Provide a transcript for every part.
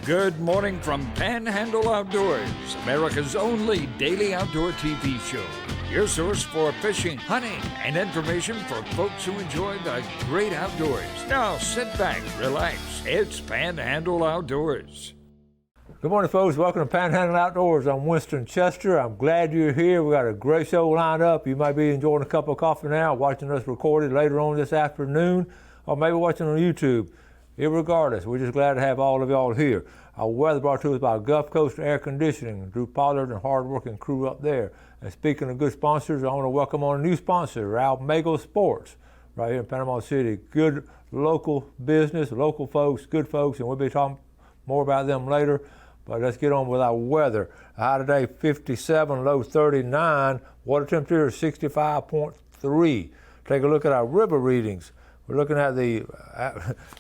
Good morning from Panhandle Outdoors, America's only daily outdoor TV show. Your source for fishing, hunting, and information for folks who enjoy the great outdoors. Now sit back, relax. It's Panhandle Outdoors. Good morning, folks. Welcome to Panhandle Outdoors. I'm Winston Chester. I'm glad you're here. We got a great show lined up. You might be enjoying a cup of coffee now, watching us recorded later on this afternoon, or maybe watching on YouTube. Irregardless, we're just glad to have all of y'all here. Our weather brought to us by Gulf Coast Air Conditioning, Drew Pollard and hard-working crew up there. And speaking of good sponsors, I want to welcome on a new sponsor, Almago Sports, right here in Panama City. Good local business, local folks, good folks, and we'll be talking more about them later. But let's get on with our weather. High today, 57, low 39. Water temperature is 65.3. Take a look at our river readings. We're looking at the,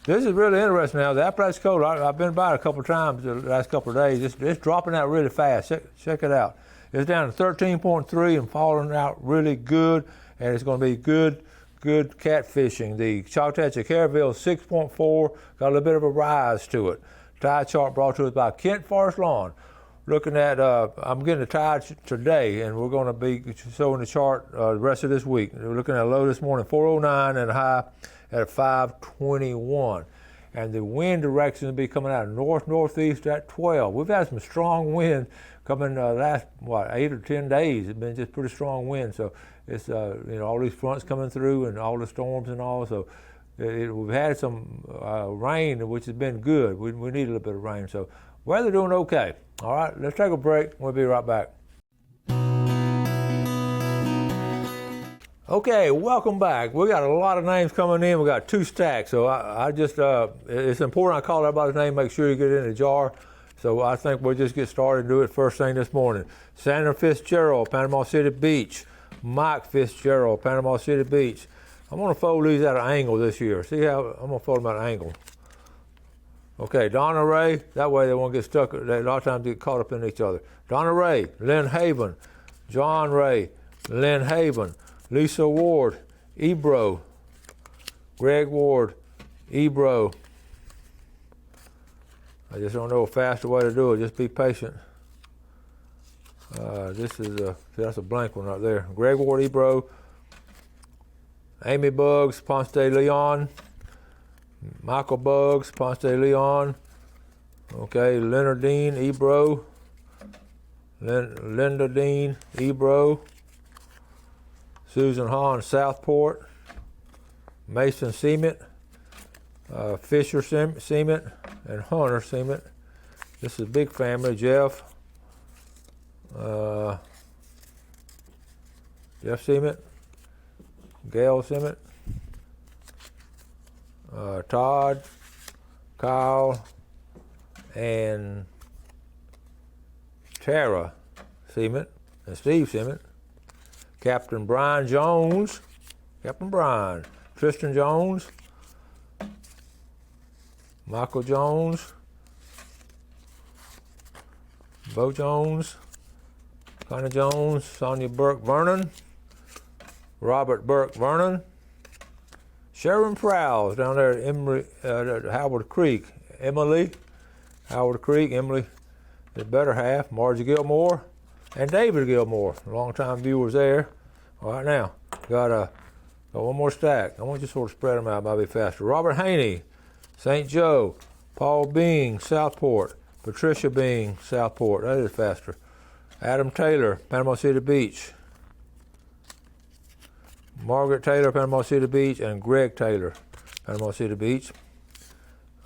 this is really interesting now. The Appalachian Coast, I've been by it a couple of times the last couple of days. It's dropping out really fast. Check it out. It's down to 13.3 and falling out really good, and it's going to be good catfishing. The Choctaw Caraville 6.4, got a little bit of a rise to it. Tide chart brought to us by Kent Forest Lawn. Looking at, I'm getting the tide today, and we're going to be showing the chart the rest of this week. We're looking at a low this morning, 409, and a high at 521. And the wind direction will be coming out of northeast at 12. We've had some strong wind coming last, 8 or 10 days. It's been just pretty strong wind. So it's, all these fronts coming through and all the storms and all. So we've had some rain, which has been good. We need a little bit of rain. So weather doing okay. All right, let's take a break. We'll be right back. Okay, welcome back. We got a lot of names coming in. We got 2 stacks. So I just, it's important I call everybody's name, make sure you get it in the jar. So I think we'll just get started and do it first thing this morning. Sandra Fitzgerald, Panama City Beach. Mike Fitzgerald, Panama City Beach. I'm gonna fold these at an angle this year. See how, I'm gonna fold them at an angle. Okay, Donna Ray, that way they won't get stuck. They, a lot of times they get caught up in each other. Donna Ray, Lynn Haven, John Ray, Lynn Haven, Lisa Ward, Ebro, Greg Ward, Ebro. I just don't know a faster way to do it. Just be patient. This is a, see, that's a blank one right there. Greg Ward, Ebro, Amy Buggs, Ponce de Leon, Michael Buggs, Ponce de Leon. Okay, Leonard Dean, Ebro, Linda Dean, Ebro, Susan Hahn, Southport, Mason Seamet, Fisher Seamet, and Hunter Seamet. This is a big family. Jeff Seamet, Gail Seamet, Todd, Kyle, and Tara Seamet, and Steve Seamet. Captain Brian Jones, Captain Brian, Tristan Jones, Michael Jones, Bo Jones, Connie Jones, Sonia Burke Vernon, Robert Burke Vernon, Sharon Prowse down there at Howard Creek, Emily, Howard Creek, Emily, the better half, Margie Gilmore, and David Gilmore, longtime viewers there. All right, now, got one more stack. I want you to sort of spread them out, might be faster. Robert Haney, St. Joe, Paul Bing, Southport, Patricia Bing, Southport, that is faster. Adam Taylor, Panama City Beach, Margaret Taylor, Panama City Beach, and Greg Taylor, Panama City Beach.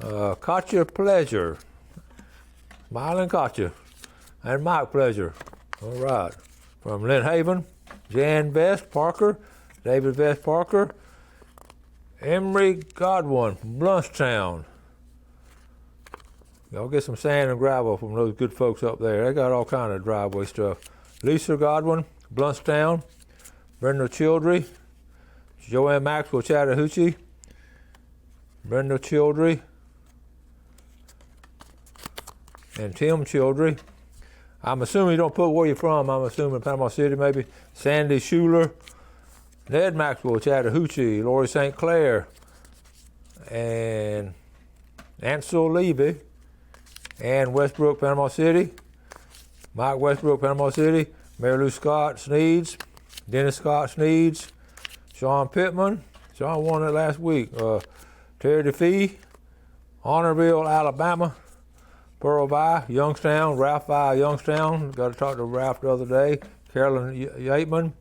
Katya Pleasure, Smiling Katya, and Mike Pleasure. All right, from Lynn Haven, Jan Vest Parker, David Vest Parker, Emery Godwin from Bluntstown. Y'all get some sand and gravel from those good folks up there. They got all kind of driveway stuff. Lisa Godwin, Bluntstown, Brenda Childry, Joanne Maxwell, Chattahoochee, Brenda Childry, and Tim Childry. I'm assuming you don't put where you're from. I'm assuming Panama City maybe. Sandy Schuler, Ned Maxwell, Chattahoochee, Lori St. Clair, and Ansel Levy, Ann Westbrook, Panama City. Mike Westbrook, Panama City. Mary Lou Scott, Sneeds. Dennis Scott, Sneeds. Sean Pittman. Sean won it last week. Terry DeFee. Honorville, Alabama. Pearl Vi, Youngstown. Ralph Vi, Youngstown. Got to talk to Ralph the other day. Carolyn Yateman,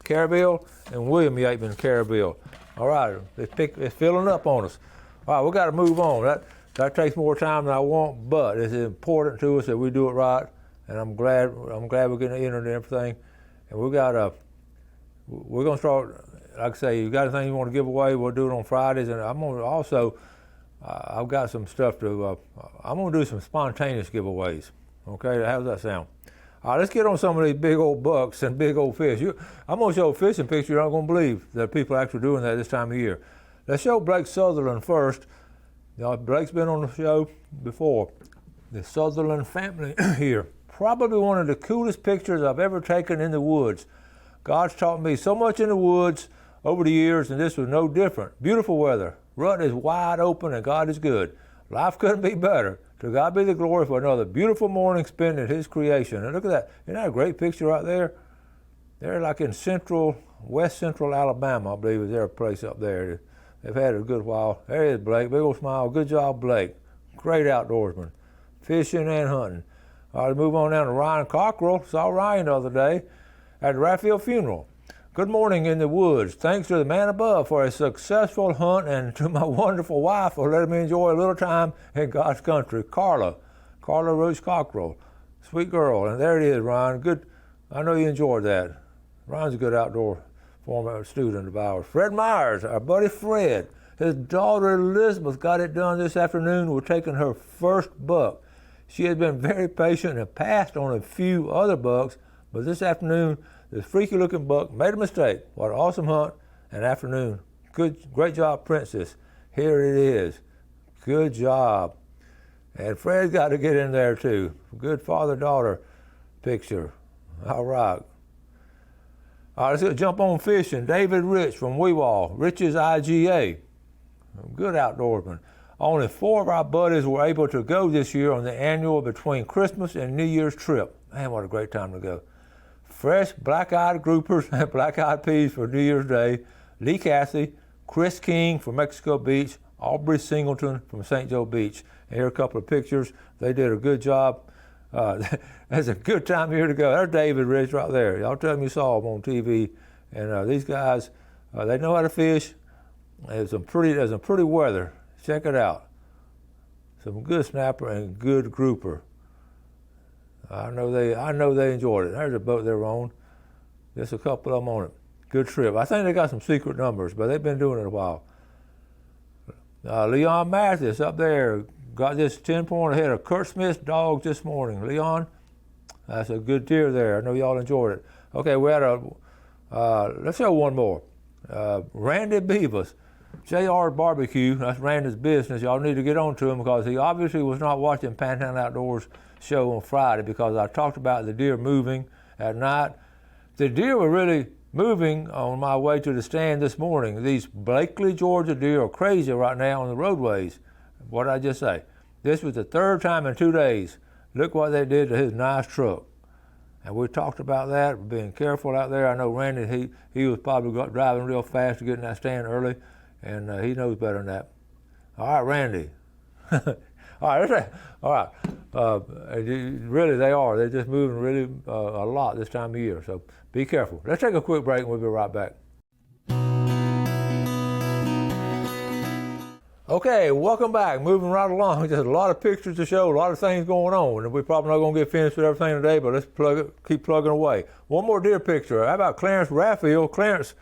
Caryville. And William Yateman, Caryville. All right, it's filling up on us. All right, we got to move on. That takes more time than I want, but it's important to us that we do it right. And I'm glad we're getting entered and everything. And we're gonna start. Like I say, you got anything you want to give away, we'll do it on Fridays. And I'm gonna also, I've got some stuff to. I'm gonna do some spontaneous giveaways. Okay, how's that sound? All right, let's get on some of these big old bucks and big old fish. I'm going to show a fishing picture you're not going to believe that people are actually doing that this time of year. Let's show Blake Sutherland first. Blake's been on the show before. The Sutherland family here. Probably one of the coolest pictures I've ever taken in the woods. God's taught me so much in the woods over the years, and this was no different. Beautiful weather. Rut is wide open, and God is good. Life couldn't be better. To God be the glory for another beautiful morning spent in His creation. And look at that. Isn't that a great picture right there? They're like in west central Alabama, I believe is their place up there. They've had it a good while. There he is, Blake. Big old smile. Good job, Blake. Great outdoorsman. Fishing and hunting. All right, move on down to Ryan Cockrell. Saw Ryan the other day at the Raphael funeral. Good morning in the woods. Thanks to the man above for a successful hunt and to my wonderful wife for letting me enjoy a little time in God's country. Carla Rose Cockrell. Sweet girl. And there it is, Ryan. Good. I know you enjoyed that. Ryan's a good outdoor former student of ours. Fred Myers, our buddy Fred. His daughter Elizabeth got it done this afternoon. We're taking her first buck. She has been very patient and passed on a few other bucks, but this afternoon, this freaky looking buck made a mistake. What an awesome hunt and afternoon. Great job, Princess. Here it is. Good job. And Fred's got to get in there too. Good father-daughter picture. All right. All right, let's jump on fishing. David Rich from Weewall, Rich's IGA. Good outdoorsman. Only 4 of our buddies were able to go this year on the annual between Christmas and New Year's trip. Man, what a great time to go. Fresh black-eyed groupers and black-eyed peas for New Year's Day. Lee Cathy, Chris King from Mexico Beach, Aubrey Singleton from St. Joe Beach. And here are a couple of pictures. They did a good job. That's a good time here to go. There's David Rich right there. Y'all tell me you saw him on TV. And these guys, they know how to fish. There's some pretty weather. Check it out. Some good snapper and good grouper. I know they enjoyed it. There's a boat they're on. Just a couple of them on it. Good trip. I think they got some secret numbers, but they've been doing it a while. Leon Mathis up there got this 10-point ahead of Kurt Smith's dog this morning. Leon, that's a good deer there. I know y'all enjoyed it. Okay, we had let's show one more. Randy Beavis, JR Barbecue. That's Randy's business. Y'all need to get on to him because he obviously was not watching Panhandle Outdoors show on Friday because I talked about the deer moving at night. The deer were really moving on my way to the stand this morning. These Blakely, Georgia deer are crazy right now on the roadways. What did I just say? This was the 3rd time in 2 days. Look what they did to his nice truck. And we talked about that, being careful out there. I know Randy, he was probably driving real fast to get in that stand early, and he knows better than that. All right, Randy. All right. Really, they are. They're just moving really a lot this time of year, so be careful. Let's take a quick break, and we'll be right back. Okay, welcome back. Moving right along. Just a lot of pictures to show, a lot of things going on. And we're probably not going to get finished with everything today, but let's keep plugging away. One more deer picture. How about Clarence Raphael? Clarence,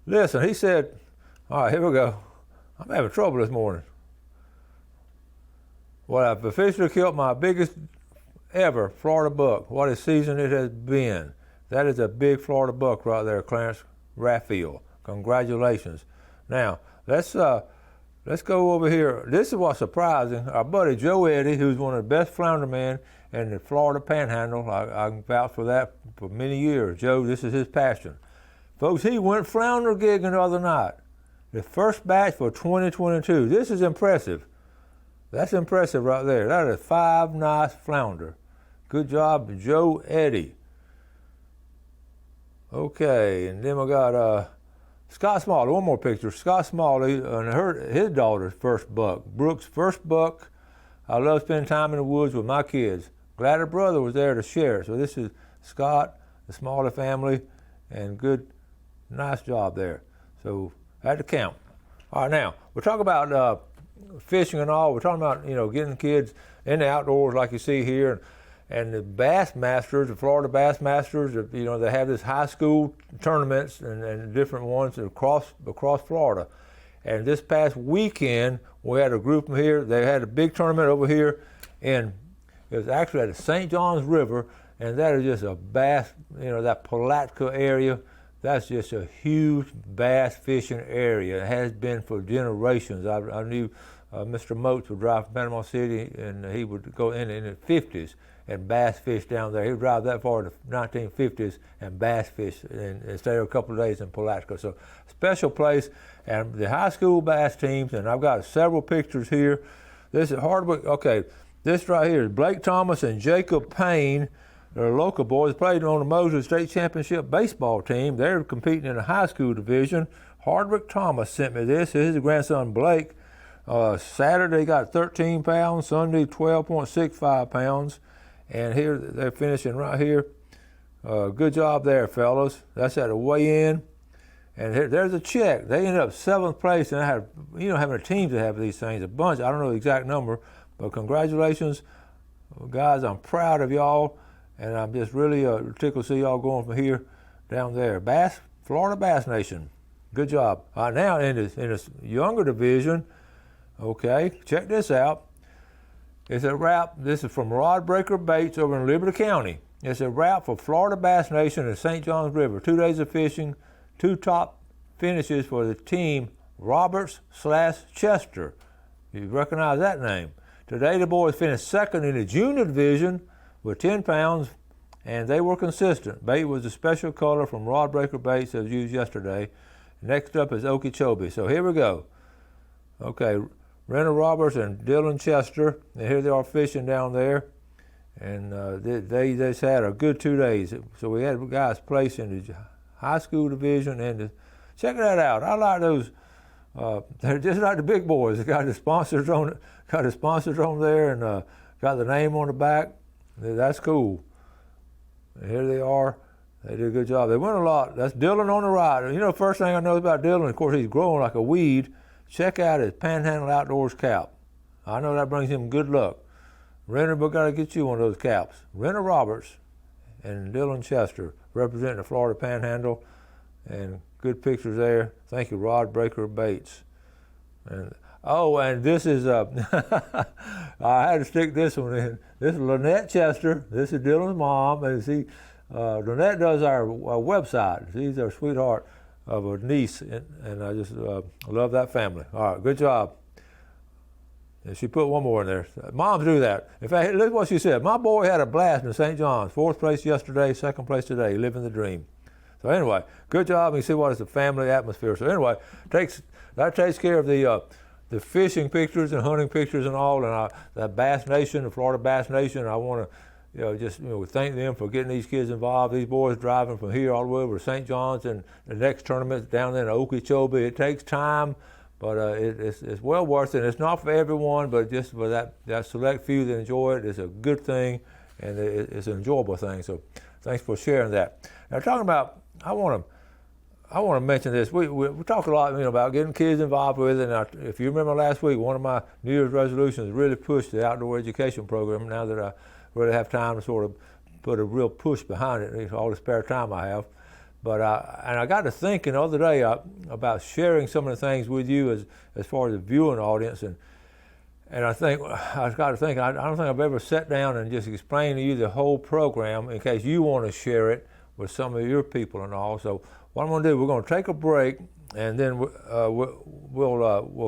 listen, he said, all right, here we go. I'm having trouble this morning. Well, I've officially killed my biggest ever Florida buck. What a season it has been. That is a big Florida buck right there, Clarence Raphael. Congratulations. Now, let's go over here. This is what's surprising. Our buddy Joe Eddy, who's one of the best flounder men in the Florida Panhandle, I can vouch for that for many years. Joe, this is his passion. Folks, he went flounder gigging the other night. The first batch for 2022. This is impressive. That's impressive right there. That is 5 nice flounder. Good job, Joe Eddy. Okay, and then we got Scott Smalley. One more picture. Scott Smalley and his daughter's first buck. Brooke's first buck. I love spending time in the woods with my kids. Glad her brother was there to share. So this is Scott, the Smalley family, and good, nice job there. So I had to count. All right, now we're talking about fishing and all. We're talking about getting kids in the outdoors like you see here, and the Bass Masters, the Florida Bass Masters. They have this high school tournaments and different ones across Florida. And this past weekend we had a group from here. They had a big tournament over here, and it was actually at the St. Johns River, and that is just a bass. That Palatka area. That's just a huge bass fishing area. It has been for generations. I knew Mr. Moats would drive from Panama City, and he would go in the 50s and bass fish down there. He would drive that far in the 1950s and bass fish and stay a couple of days in Palatka. So special place, and the high school bass teams, and I've got several pictures here. This is Hardwick. Okay, this right here is Blake Thomas and Jacob Payne. They're local boys, played on the Mosley State Championship baseball team. They're competing in the high school division. Hardwick Thomas sent me this. This is his grandson Blake. Saturday got 13 pounds, Sunday 12.65 pounds. And here they're finishing right here. Good job there, fellas. That's at the weigh-in. And there's a check. They ended up 7th place, and I had, having a team to have these things, a bunch. I don't know the exact number, but congratulations, guys. I'm proud of y'all. And I'm just really tickled to see y'all going from here down there. Florida Bass Nation. Good job. Now in this younger division, okay, check this out. It's a wrap. This is from Rod Breaker Baits over in Liberty County. It's a wrap for Florida Bass Nation and St. Johns River. 2 days of fishing, 2 top finishes for the team Roberts/Chester. You recognize that name. Today the boys finished 2nd in the junior division with 10 pounds, and they were consistent. Bait was a special color from Rod Breaker Baits that was used yesterday. Next up is Okeechobee. So here we go. Okay, Renner Roberts and Dylan Chester, and here they are fishing down there. And they just had a good 2 days. So we had guys placed in the high school division, and check that out. I like those. They're just like the big boys. They got the sponsors on there, and got the name on the back. That's cool. And here they are. They did a good job. They win a lot. That's Dylan on the right. First thing I know about Dylan, of course, he's growing like a weed. Check out his Panhandle Outdoors cap. I know that brings him good luck. Renner, we got to get you one of those caps. Renner Roberts and Dylan Chester representing the Florida Panhandle, and good pictures there. Thank you, Rod Breaker Baits. And this is, I had to stick this one in. This is Lynette Chester. This is Dylan's mom. And see, Lynette does our website. She's our sweetheart of a niece, and I just love that family. All right, good job. And she put one more in there. Moms do that. In fact, look what she said. My boy had a blast in St. John's. 4th place yesterday, 2nd place today, living the dream. So anyway, good job. You see what it's a family atmosphere. So anyway, that takes care of the fishing pictures and hunting pictures and all, and that Bass Nation, the Florida Bass Nation. I want to, thank them for getting these kids involved. These boys driving from here all the way over to St. John's, and the next tournament down there in Okeechobee. It takes time, but it's well worth it. It's not for everyone, but just for that select few that enjoy it, it's a good thing, and it's an enjoyable thing. So thanks for sharing that. Now talking about, I want to mention this. We talk a lot, about getting kids involved with it. And if you remember last week, one of my New Year's resolutions is really push the outdoor education program. Now that I really have time to sort of put a real push behind it, all the spare time I have. But I got to thinking the other day about sharing some of the things with you as far as the viewing audience, and I got to think. I don't think I've ever sat down and just explained to you the whole program in case you want to share it with some of your people and all. So what I'm going to do, we're going to take a break, and then we'll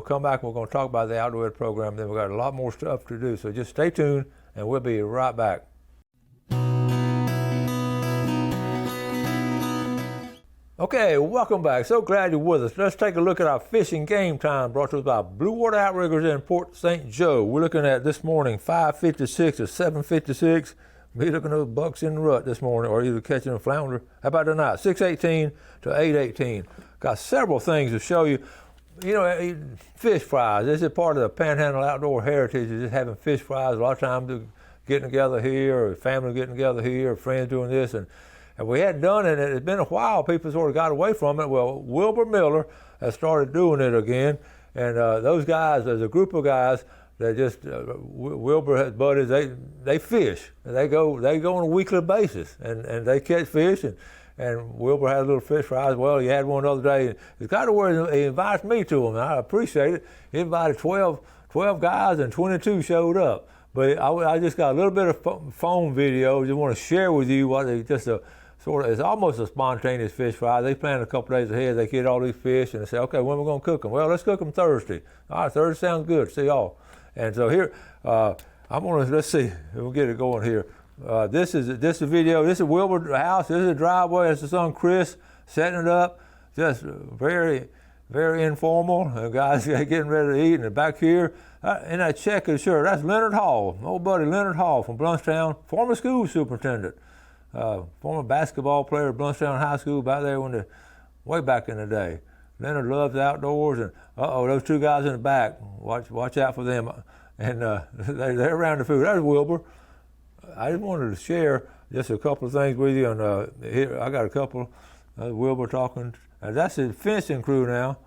come back. And we're going to talk about the outdoor ed program. Then we've got a lot more stuff to do. So just stay tuned, and we'll be right back. Okay, welcome back. So glad you're with us. Let's take a look at our fishing game time brought to us by Blue Water Outriggers in Port St. Joe. We're looking at this morning 5:56 to 7:56. We're looking at those bucks in the rut this morning, or either catching a flounder. How about tonight? 6:18 to 8:18. Got several things to show you. You know, fish fries. This is part of the Panhandle outdoor heritage, is just having fish fries. A lot of times they're getting together here, or family getting together here, or friends doing this. And we hadn't done it. It's been a while. People sort of got away from it. Well, Wilbur Miller has started doing it again. And those guys, there's a group of guys that just, Wilbur has buddies, they fish. They go on a weekly basis, and they catch fish. And Wilbur had a little fish fries. Well, he had one the other day. It's got to where he invites me to them, and I appreciate it. He invited 12 guys, and 22 showed up. But I just got a little bit of phone video. Just want to share with you what they just sort of, it's almost a spontaneous fish fry. They plan a couple days ahead. They get all these fish, and they say, okay, when are we going to cook them? Well, let's cook them Thursday. All right, Thursday sounds good. See y'all. And so here, let's see, we'll get it going here. This is a video. This is Wilbur's house. This is a driveway. It's his son Chris setting it up. Just very, very informal. The guys getting ready to eat. And back here, in that checkered shirt, that's Leonard Hall, my old buddy Leonard Hall from Blountstown, former school superintendent, former basketball player at Blountstown High School back there way back in the day. Leonard loves outdoors, and those two guys in the back, watch out for them. And they're around the food. There's Wilbur. I just wanted to share just a couple of things with you. And here I got a couple. Wilbur talking. That's his fencing crew now.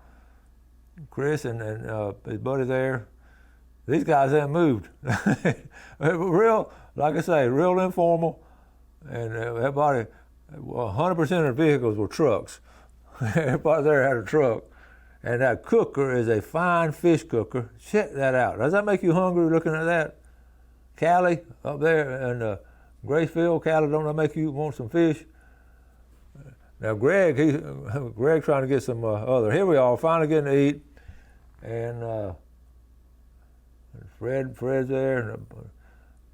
Chris and his buddy there. These guys haven't moved. Real, like I say, real informal. And everybody, 100% of the vehicles were trucks. Everybody there had a truck. And that cooker is a fine fish cooker. Check that out. Does that make you hungry looking at that? Callie up there in Graceville. Callie, don't that make you want some fish? Now Greg trying to get some other. Here we are, finally getting to eat. And Fred's there, and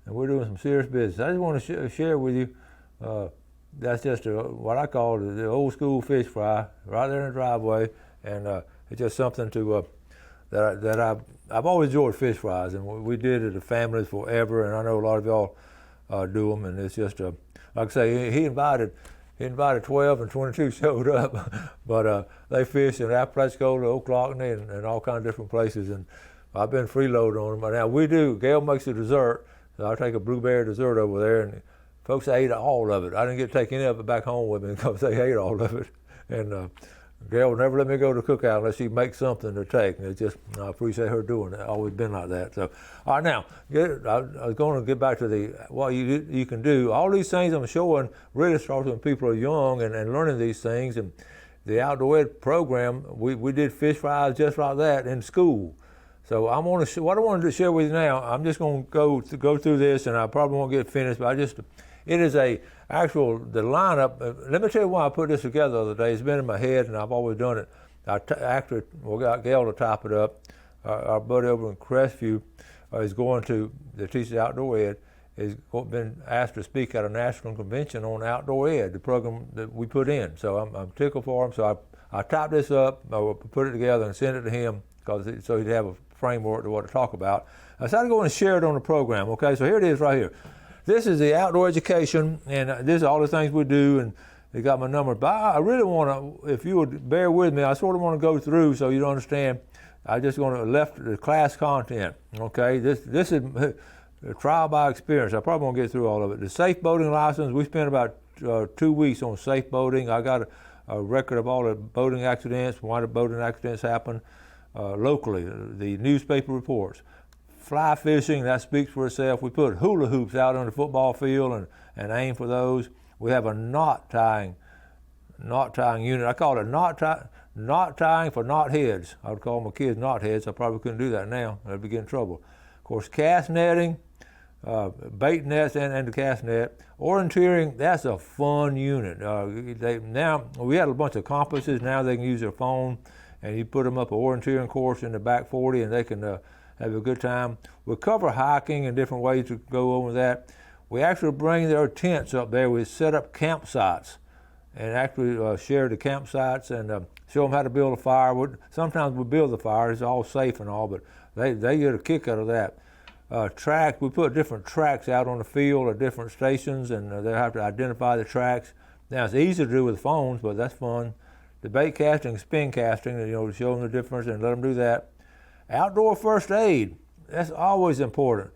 we're doing some serious business. I just want to share with you, that's just what I call the old school fish fry, right there in the driveway. And it's just something to that I've always enjoyed fish fries, and we did it as families forever, and I know a lot of y'all do them, and it's just like I say, he invited 12 and 22 showed up, but they fish in Apalachicola, Ocklawakanee, and all kinds of different places, and I've been freeloading on them. But now we do, Gail makes a dessert, so I take a blueberry dessert over there, and folks ate all of it. I didn't get to take any of it back home with me because they ate all of it, and Gail would never let me go to the cookout unless she makes something to take. And it's just, I appreciate her doing that. Always been like that. So, all right, now, I was going to get back to what you can do. All these things I'm showing really starts when people are young and learning these things. And the Outdoor Ed program, we did fish fries just like that in school. So what I wanted to share with you now, I'm just going to go through this, and I probably won't get finished, but it is the lineup. Let me tell you why I put this together the other day. It's been in my head, and I've always done it. Actually, we got Gail to type it up. Our buddy over in Crestview is going to teach Outdoor Ed. Has been asked to speak at a national convention on Outdoor Ed, the program that we put in. So I'm tickled for him. So I typed this up, I will put it together and send it to him so he'd have a framework to what to talk about. I decided to go and share it on the program. Okay, so here it is right here. This is the outdoor education, and this is all the things we do, and they got my number. But I really want to, if you would bear with me, I sort of want to go through so you understand. I just want to left the class content. Okay, this is trial by experience. I probably won't get through all of it. The safe boating license, we spent about 2 weeks on safe boating. I got a record of all the boating accidents, why the boating accidents happen locally, the newspaper reports. Fly fishing, that speaks for itself. We put hula hoops out on the football field and aim for those. We have a knot tying unit. I call it knot tying for knot heads. I would call my kids knot heads. I probably couldn't do that now. I'd be getting in trouble. Of course, cast netting, bait nets and the cast net. Orienteering, that's a fun unit. Now, we had a bunch of compasses. Now they can use their phone, and you put them up an orienteering course in the back 40, and they can have a good time. We cover hiking and different ways to go over that. We actually bring their tents up there. We set up campsites, and actually share the campsites and show them how to build a fire. Sometimes we build the fire, it's all safe and all, but they get a kick out of that. Track, we put different tracks out on the field at different stations, and they have to identify the tracks. Now it's easy to do with phones, but that's fun. The bait casting, spin casting, to show them the difference and let them do that. Outdoor first aid, that's always important.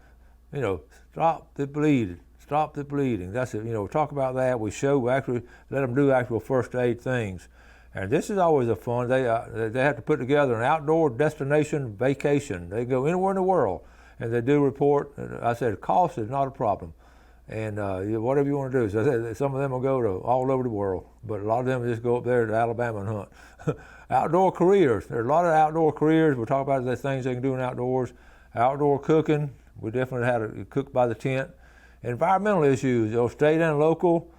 Stop the bleeding. Stop the bleeding. That's it. Talk about that. We actually let them do actual first aid things. And this is always a fun. They have to put together an outdoor destination vacation. They go anywhere in the world, and they do report. I said cost is not a problem, and whatever you want to do. So I said some of them will go to all over the world, but a lot of them just go up there to Alabama and hunt. Outdoor careers. There's a lot of outdoor careers. We'll talk about the things they can do in outdoors. Outdoor cooking. We definitely had to cook by the tent. Environmental issues, state and local,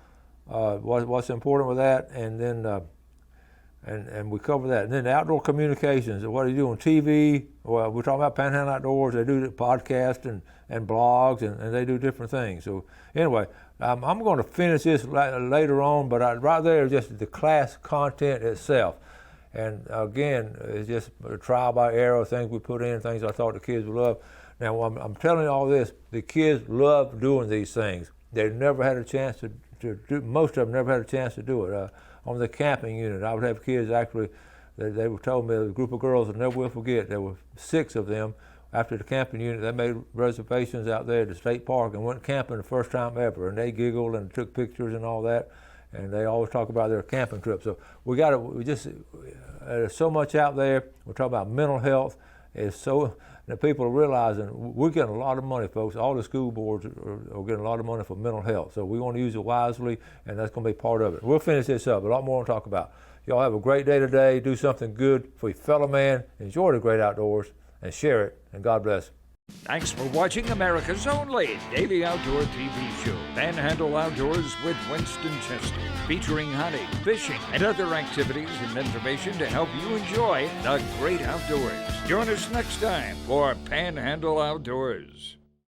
what's important with that, and then and we cover that. And then outdoor communications, what do you do on TV? Well, we're talking about Panhandle Outdoors. They do the podcast and blogs, and they do different things. So anyway, I'm going to finish this later on, but right there is just the class content itself. And again, it's just a trial by error, things we put in, things I thought the kids would love. Now, I'm telling you all this, the kids love doing these things. They've never had a chance to do, most of them never had a chance to do it. On the camping unit, I would have kids actually, they were told me, a group of girls I never will forget, there were 6 of them after the camping unit. They made reservations out there at the state park and went camping the first time ever, and they giggled and took pictures and all that, and they always talk about their camping trip. So there's so much out there. We're talking about mental health. It's so, that people are realizing we're getting a lot of money, folks. All the school boards are getting a lot of money for mental health. So we want to use it wisely, and that's going to be part of it. We'll finish this up. A lot more to talk about. Y'all have a great day today. Do something good for your fellow man. Enjoy the great outdoors and share it. And God bless. Thanks for watching America's only daily outdoor TV show, Panhandle Outdoors with Winston Chester, featuring hunting, fishing, and other activities and information to help you enjoy the great outdoors. Join us next time for Panhandle Outdoors.